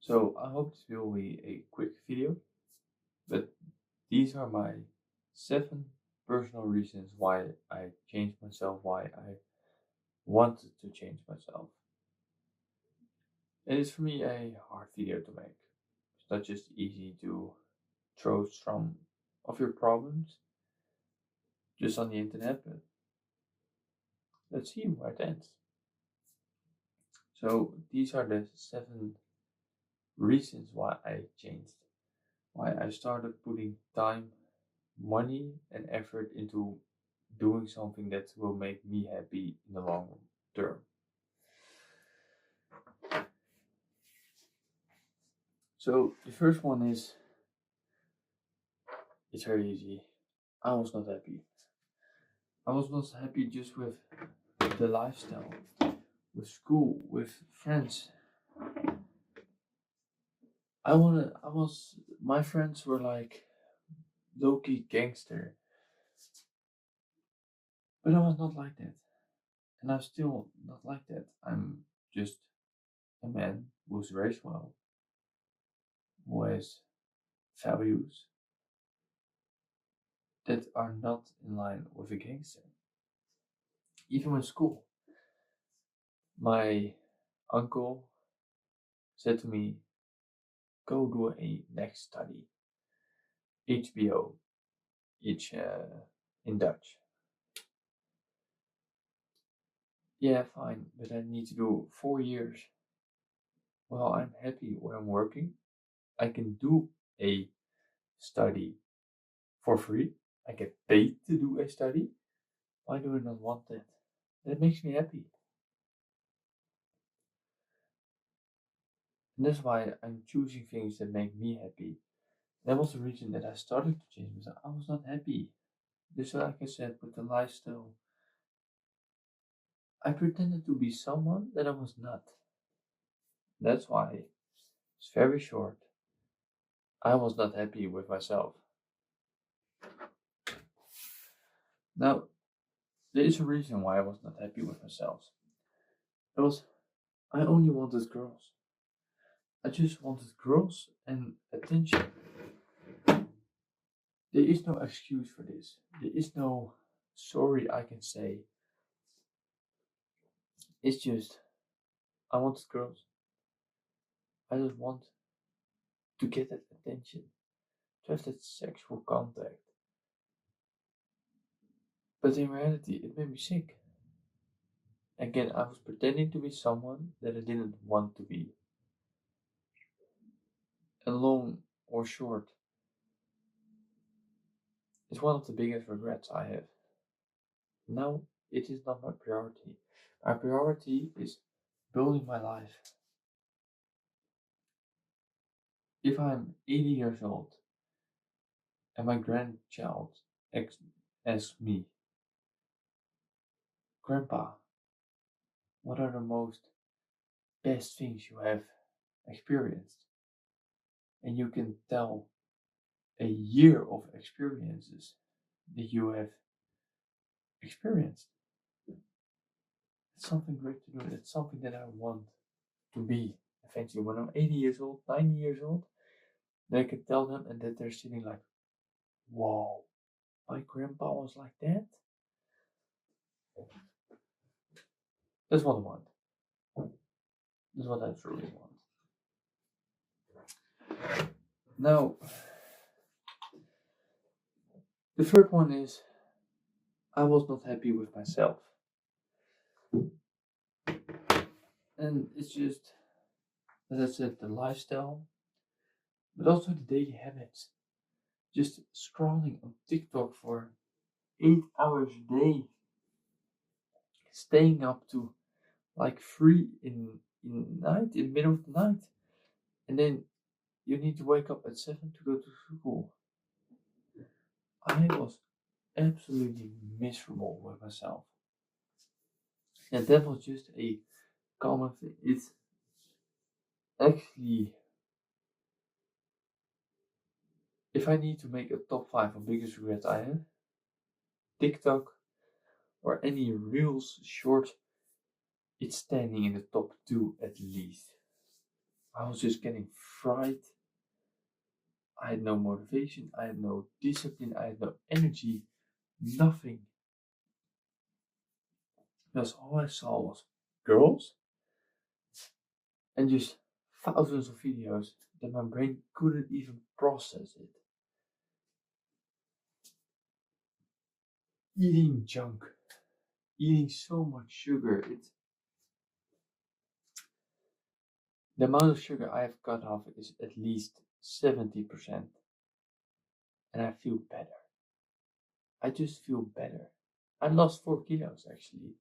So I hope this will be a quick video, but these are my 7 personal reasons why I changed myself, why I wanted to change myself. It is for me a hard video to make. It's not just easy to throw some of your problems just on the internet, but let's see where it ends. So these are the 7 reasons why I changed, why I started putting time, money, and effort into doing something that will make me happy in the long term. So the first one is, it's very easy. I was not happy. I was not happy just with the lifestyle, with school, with friends. My friends were like low-key gangster, but I was not like that. And I'm still not like that. I'm just a man who's raised well, who has values that are not in line with a gangster. Even in school, my uncle said to me, go do a next study, HBO, each in Dutch. Yeah, fine, but I need to do 4 years. Well, I'm happy where I'm working. I can do a study for free. I get paid to do a study. Why do I not want that? That makes me happy. And that's why I'm choosing things that make me happy. That was the reason that I started to change myself. I was not happy. Just like I said, with the lifestyle. I pretended to be someone that I was not. That's why it's very short. I was not happy with myself. Now, there is a reason why I was not happy with myself. It was I only wanted girls. I just wanted girls and attention. There is no excuse for this. There is no sorry I can say. It's just I wanted girls. I just want to get that attention, to have that sexual contact. But in reality, it made me sick. Again, I was pretending to be someone that I didn't want to be. And long or short, it's one of the biggest regrets I have. Now, it is not my priority. My priority is building my life. If I'm 80 years old and my grandchild asks me, Grandpa, what are the most best things you have experienced? And you can tell a year of experiences that you have experienced. It's something great to do. It's something that I want to be eventually. When I'm 80 years old, 90 years old, then I can tell them and that they're sitting like, whoa, my grandpa was like that? That's what I want. That's what I truly want. Now, the third one is I was not happy with myself. And it's just, as I said, the lifestyle, but also the daily habits. Just scrolling on TikTok for 8 hours a day, staying up to like 3 in night, in the middle of the night, and then you need to wake up at 7 to go to school. I was absolutely miserable with myself. And that was just a common thing. It's actually, if I need to make a top 5 of biggest regrets I have, TikTok or any Reels short, it's standing in the top 2 at least. I was just getting fried. I had no motivation, I had no discipline, I had no energy, nothing. Because all I saw was girls and just thousands of videos that my brain couldn't even process it. Eating junk, eating so much sugar, the amount of sugar I have cut off is at least 70%, and I feel better. I just feel better. I lost 4 kilos actually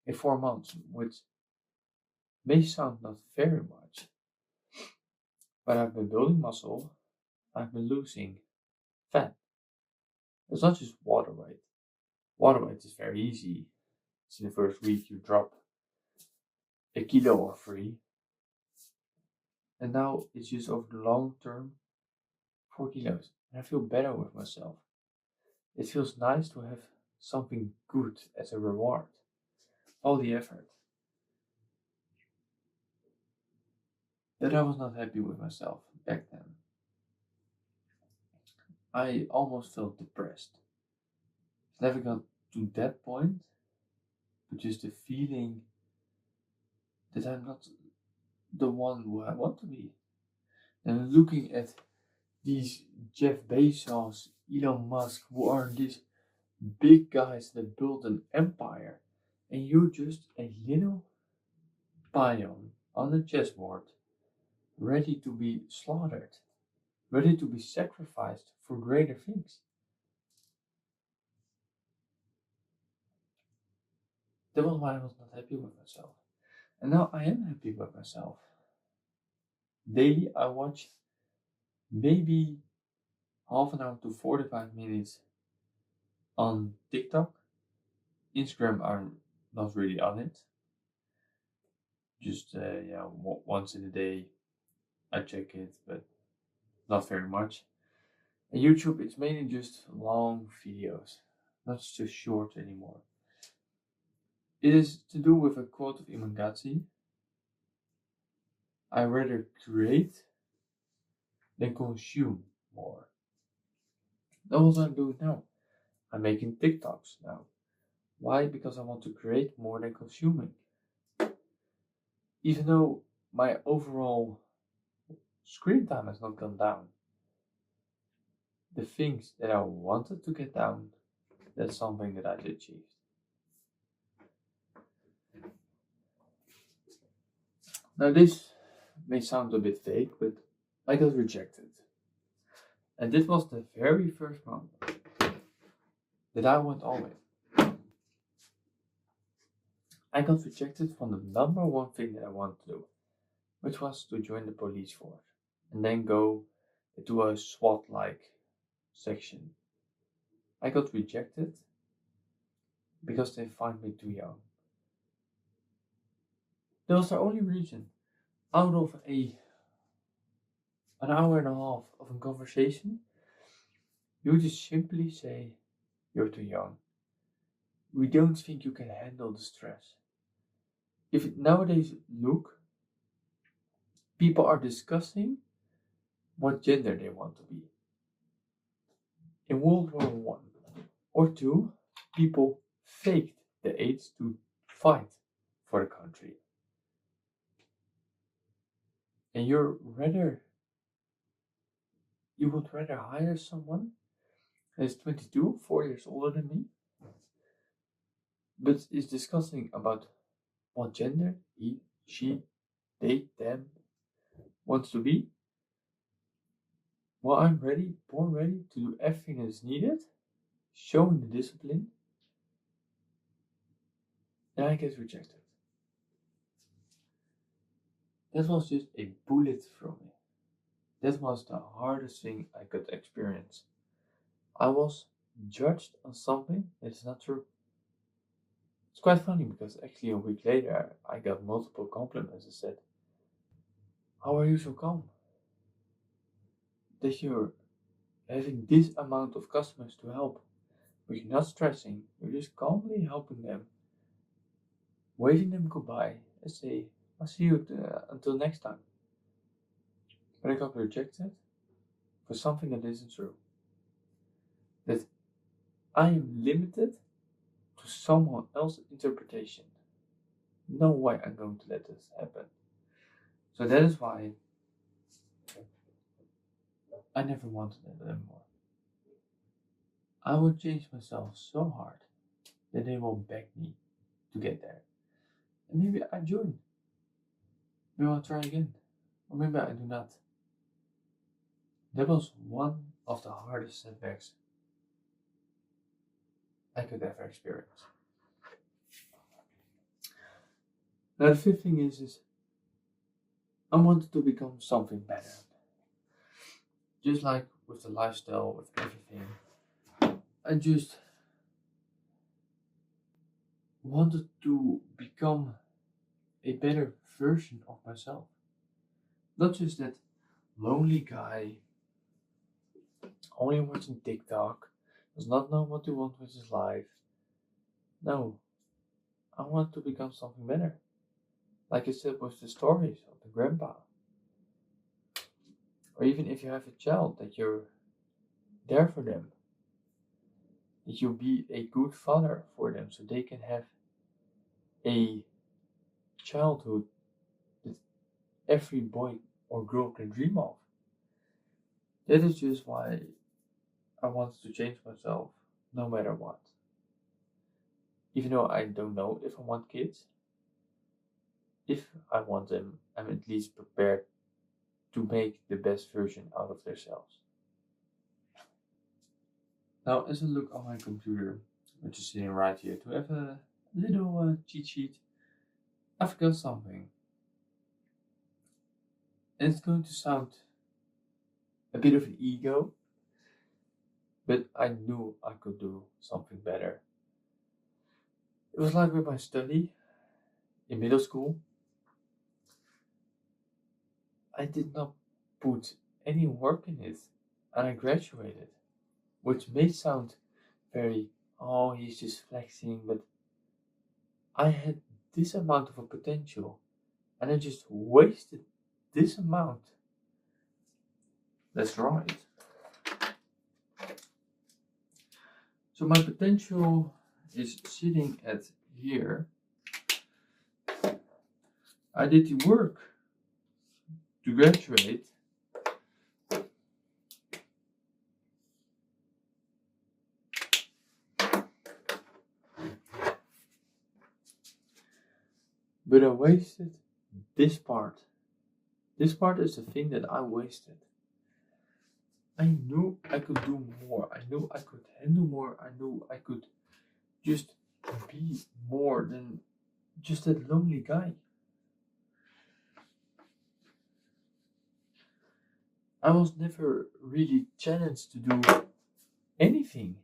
in 4 months, which may sound not very much, but I've been building muscle, I've been losing fat. It's not just water weight. Water weight is very easy. It's in the first week you drop a kilo or 3, and now it's just over the long term 4 kilos, and I feel better with myself. It feels nice to have something good as a reward. All the effort. But I was not happy with myself back then. I almost felt depressed. Never got to that point, but just the feeling that I'm not the one who I want to be. And looking at these Jeff Bezos, Elon Musk, who are these big guys that built an empire, and you're just a little pawn on the chessboard, ready to be slaughtered, ready to be sacrificed for greater things. That was why I was not happy with myself. And now I am happy with myself. Daily I watch maybe half an hour to 45 minutes on TikTok. Instagram I'm not really on it. Just once in a day I check it, but not very much. And YouTube it's mainly just long videos, not just short anymore. It is to do with a quote of Imam Ghazi. I rather create than consume more. That's what I'm doing now. I'm making TikToks now. Why? Because I want to create more than consuming. Even though my overall screen time has not gone down, the things that I wanted to get down, that's something that I've achieved. Now this may sound a bit vague, but I got rejected. And this was the very first month that I went all in. I got rejected from the number one thing that I wanted to do, which was to join the police force and then go to a SWAT-like section. I got rejected because they find me too young. That was the only reason. Out of an hour and a half of a conversation, you just simply say, you're too young. We don't think you can handle the stress. If nowadays look, people are discussing what gender they want to be. In World War One or two, people faked the age to fight for the country. And you would rather hire someone that is 22, 4 years older than me, but is discussing about what gender he, she, they, them wants to be. Well, I'm ready, born ready to do everything that is needed, showing the discipline, and I get rejected. That was just a bullet for me. That was the hardest thing I could experience. I was judged on something that is not true. It's quite funny because actually a week later I got multiple compliments and said, how are you so calm? That you're having this amount of customers to help, but you're not stressing, you're just calmly helping them, waving them goodbye and say, I'll see you until next time. when I got rejected for something that isn't true. That I am limited to someone else's interpretation. No way I'm going to let this happen. So that is why I never wanted it anymore. I will change myself so hard that they will beg me to get there. And maybe I join. Maybe I'll try again. Or maybe I do not. That was one of the hardest setbacks I could ever experience. Now the fifth thing is I wanted to become something better. Just like with the lifestyle, with everything. I just wanted to become a better version of myself. Not just that lonely guy only watching TikTok, does not know what to want with his life. No, I want to become something better. Like I said with the stories of the grandpa. Or even if you have a child, that you're there for them. That you be a good father for them so they can have a childhood that every boy or girl can dream of. That is just why I wanted to change myself no matter what. Even though I don't know if I want kids, if I want them, I'm at least prepared to make the best version out of themselves. Now, as I look on my computer, which is sitting right here, to have a little cheat sheet, I forgot something. And it's going to sound a bit of an ego, but I knew I could do something better. It was like with my study in middle school. I did not put any work in it, and I graduated, which may sound very, oh, he's just flexing, but I had this amount of a potential, and I just wasted this amount. That's right. So my potential is sitting at here. I did the work to graduate. But I wasted this part. This part is the thing that I wasted. I knew I could do more. I knew I could handle more. I knew I could just be more than just that lonely guy. I was never really challenged to do anything.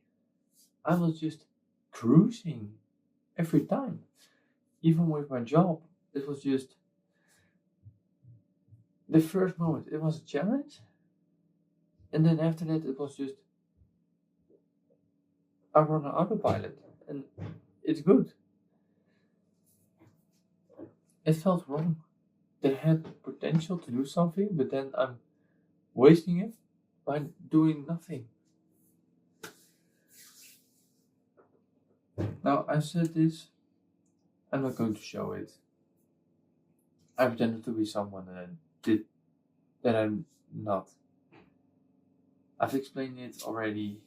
I was just cruising every time. Even with my job, it was just the first moment it was a challenge, and then after that it was just I run an autopilot and it's good. It felt wrong. They had potential to do something, but then I'm wasting it by doing nothing. Now I said this, I'm not going to show it. I pretended to be someone that I'm not. I've explained it already,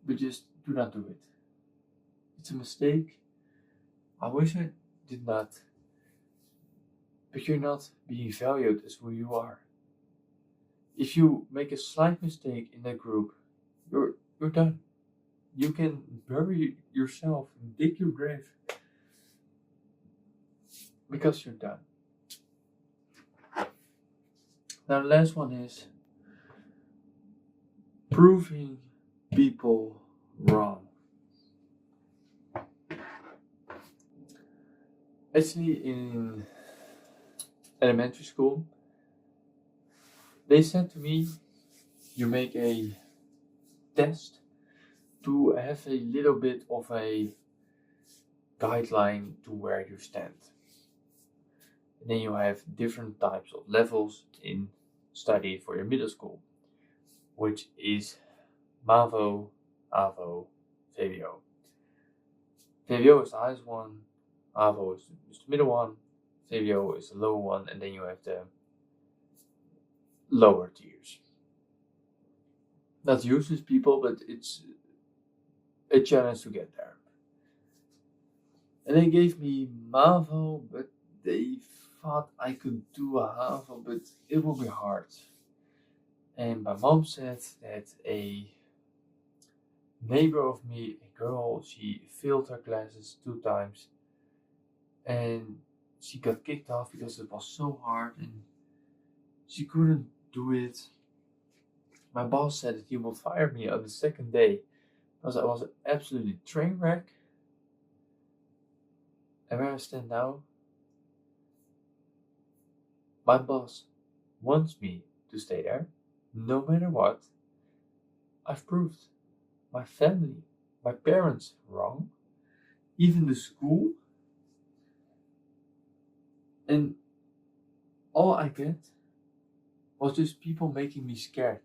but just do not do it. It's a mistake. I wish I did not. But you're not being valued as who you are. If you make a slight mistake in that group, you're done. You can bury yourself and dig your grave because you're done. Now the last one is proving people wrong. Actually, in elementary school, they said to me, you make a test to have a little bit of a guideline to where you stand. And then you have different types of levels in studied for your middle school, which is MAVO, AVO, VWO. VWO is the highest one, AVO is the middle one, VWO is the lower one, and then you have the lower tiers. Not useless people, but it's a challenge to get there. And they gave me MAVO, but they thought I could do a HAVO, but it will be hard. And my mom said that a neighbor of me, a girl, she failed her classes 2 times and she got kicked off because it was so hard and she couldn't do it. My boss said that he would fire me on the second day because I was an absolutely train wreck. And where I stand now, my boss wants me to stay there no matter what. I've proved my family, my parents wrong, even the school. And all I get was just people making me scared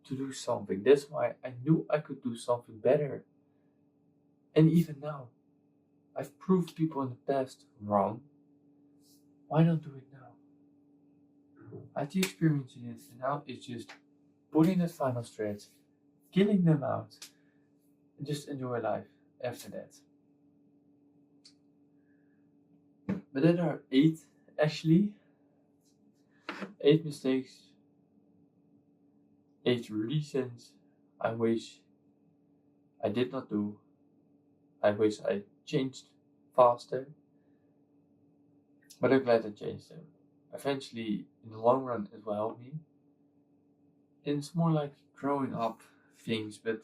to do something. That's why I knew I could do something better. And even now, I've proved people in the past wrong. Why not do it now? I had the experience in it, and now it's just putting that final stretch, killing them out, and just enjoy life after that. But there are 8 actually. 8 mistakes, 8 reasons I wish I did not do. I wish I changed faster. But I'm glad I changed them. Eventually, in the long run, it will help me. And it's more like growing up things, but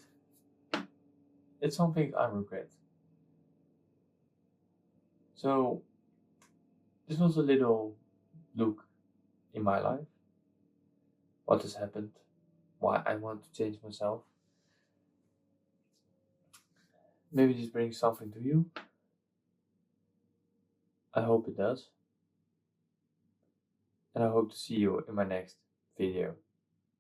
it's something I regret. So, this was a little look in my life. What has happened, why I want to change myself. Maybe this brings something to you. I hope it does. And I hope to see you in my next video.